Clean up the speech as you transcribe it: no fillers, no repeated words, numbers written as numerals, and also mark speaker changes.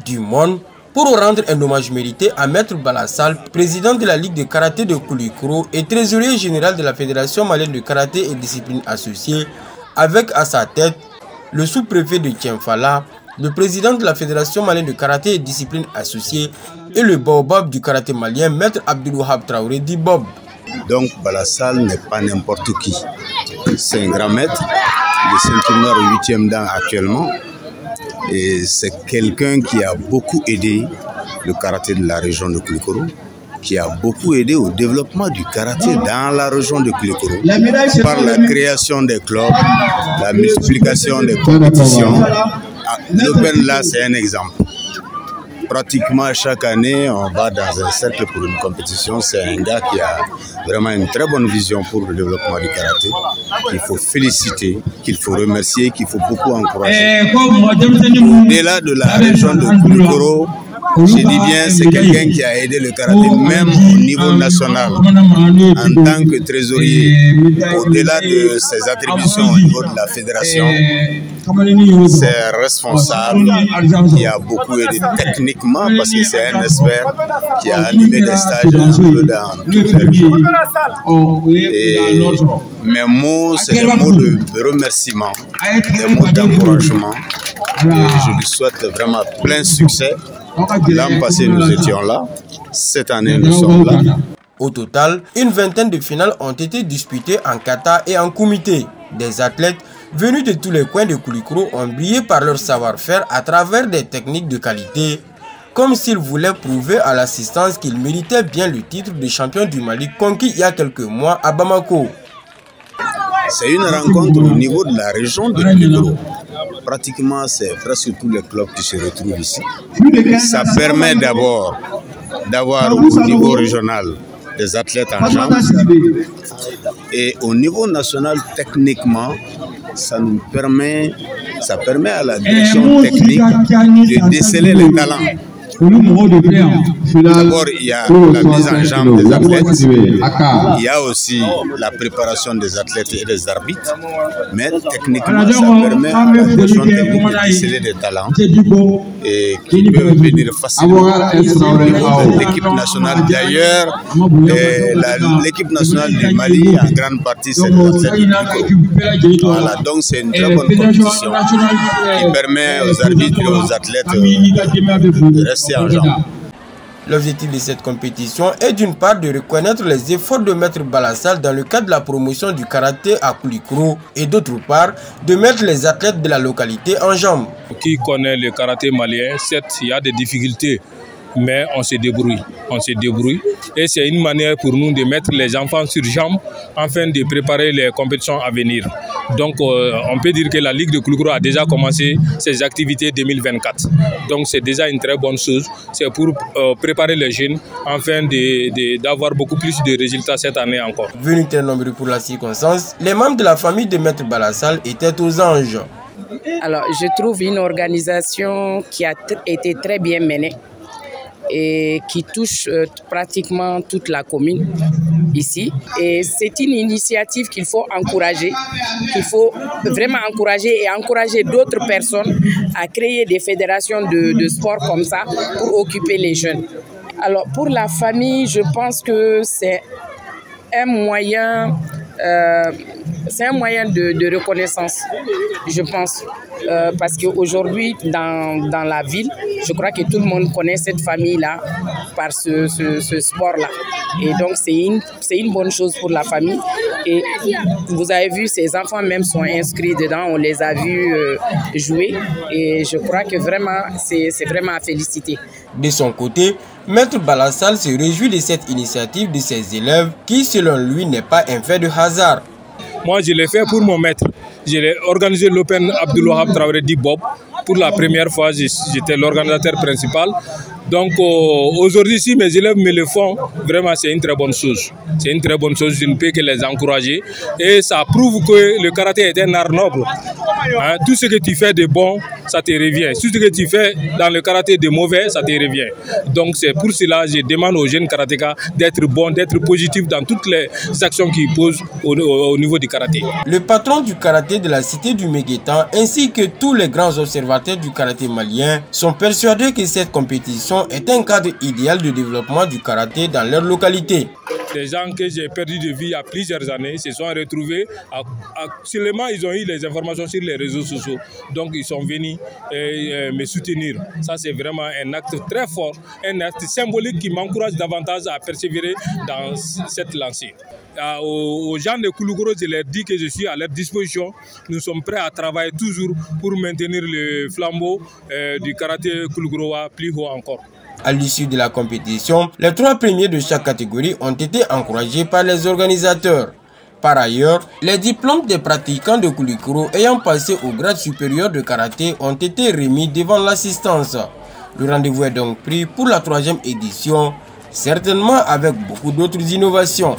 Speaker 1: du monde pour rendre un hommage mérité à Maître Balassal, président de la Ligue de karaté de Koulikoro et trésorier général de la Fédération malienne de karaté et disciplines associées, avec à sa tête le sous-préfet de Tienfala, le président de la Fédération malienne de karaté et disciplines associées et le baobab du karaté malien, Maître Abdelouhab Traoré dit Bob.
Speaker 2: Donc Balassal n'est pas n'importe qui. C'est un grand maître, le ceinture noire au 8e dan actuellement. Et c'est quelqu'un qui a beaucoup aidé le karaté de la région de Koulikoro, qui a beaucoup aidé au développement du karaté dans la région de Koulikoro, par la création des clubs, la multiplication des compétitions. L'Open là, c'est un exemple. Pratiquement chaque année, on va dans un cercle pour une compétition. C'est un gars qui a vraiment une très bonne vision pour le développement du karaté, qu'il faut féliciter, qu'il faut remercier, qu'il faut beaucoup encourager. Au-delà de la région de Koulikoro, je dis bien, c'est quelqu'un qui a aidé le karaté même au niveau national en tant que trésorier. Au-delà de ses attributions au niveau de la fédération, c'est responsable qui a beaucoup aidé techniquement parce que c'est un expert qui a animé des stages un peu dans toutes les régions. Et mes mots, c'est des mots de remerciement, des mots d'encouragement. Je lui souhaite vraiment plein succès. L'an passé, nous étions là. Cette année, nous sommes là.
Speaker 1: Au total, une vingtaine de finales ont été disputées en kata et en kumité. Des athlètes venus de tous les coins de Koulikoro ont brillé par leur savoir-faire à travers des techniques de qualité, comme s'ils voulaient prouver à l'assistance qu'ils méritaient bien le titre de champion du Mali conquis il y a quelques mois à Bamako.
Speaker 2: C'est une rencontre au niveau de la région de Koulikoro. Pratiquement, c'est presque tous les clubs qui se retrouvent ici. Ça permet d'abord d'avoir au niveau régional des athlètes en jambes. Et au niveau national, techniquement, ça permet à la direction technique de déceler les talents. D'abord, il y a la mise en jambe des athlètes, il y a aussi la préparation des athlètes et des arbitres, mais techniquement, ça permet à la direction technique de déceler des talents et qui peuvent venir facilement de l'équipe nationale. D'ailleurs, l'équipe nationale du Mali, en grande partie, c'est des athlètes. Voilà, donc c'est une très bonne compétition qui permet aux arbitres et aux athlètes de rester.
Speaker 1: L'objectif de cette compétition est d'une part de reconnaître les efforts de Maître Balassal dans le cadre de la promotion du karaté à Koulikoro et d'autre part de mettre les athlètes de la localité en jambes.
Speaker 3: Qui connaît le karaté malien, certes il y a des difficultés, mais on se débrouille. Et c'est une manière pour nous de mettre les enfants sur jambes afin de préparer les compétitions à venir. Donc on peut dire que la Ligue de Koulikoro a déjà commencé ses activités 2024. Donc c'est déjà une très bonne chose. C'est pour préparer les jeunes afin d'avoir beaucoup plus de résultats cette année encore.
Speaker 1: Venus très nombreux pour la circonstance, les membres de la famille de Maître Balassal étaient aux anges.
Speaker 4: Alors je trouve une organisation qui a été très bien menée et qui touche pratiquement toute la commune ici. Et c'est une initiative qu'il faut encourager, qu'il faut vraiment encourager et encourager d'autres personnes à créer des fédérations de sport comme ça pour occuper les jeunes. Alors pour la famille, je pense que c'est un moyen de reconnaissance, je pense. Parce qu'aujourd'hui, dans la ville, je crois que tout le monde connaît cette famille-là par ce sport-là. Et donc, c'est une bonne chose pour la famille. Et vous avez vu, ces enfants même sont inscrits dedans, on les a vus jouer. Et je crois que vraiment, c'est vraiment à féliciter.
Speaker 1: De son côté, Maître Balassal se réjouit de cette initiative de ses élèves qui, selon lui, n'est pas un fait de hasard.
Speaker 3: Moi, je l'ai fait pour mon maître. J'ai organisé l'Open Abdelouhab Traoré dit Bob. Pour la première fois, j'étais l'organisateur principal. Donc aujourd'hui, si mes élèves me le font, vraiment c'est une très bonne chose. C'est une très bonne chose, je ne peux que les encourager. Et ça prouve que le karaté est un art noble. Hein, tout ce que tu fais de bon, ça te revient. Tout ce que tu fais dans le karaté de mauvais, ça te revient. Donc c'est pour cela que je demande aux jeunes karatékas d'être bons, d'être positifs dans toutes les actions qu'ils posent au niveau du karaté.
Speaker 1: Le patron du karaté de la cité du Méguétan ainsi que tous les grands observateurs observateurs du karaté malien sont persuadés que cette compétition est un cadre idéal de développement du karaté dans leur localité.
Speaker 3: Des gens que j'ai perdu de vue il y a plusieurs années se sont retrouvés. Seulement, ils ont eu les informations sur les réseaux sociaux. Donc, ils sont venus me soutenir. Ça, c'est vraiment un acte très fort, un acte symbolique qui m'encourage davantage à persévérer dans cette lancée. Aux gens de Kouloukouro, je leur dis que je suis à leur disposition. Nous sommes prêts à travailler toujours pour maintenir le flambeau du karaté Kouloukouroa plus haut encore.
Speaker 1: À l'issue de la compétition, les 3 premiers de chaque catégorie ont été encouragés par les organisateurs. Par ailleurs, les diplômes des pratiquants de Kouloukouro ayant passé au grade supérieur de karaté ont été remis devant l'assistance. Le rendez-vous est donc pris pour la 3e édition, certainement avec beaucoup d'autres innovations.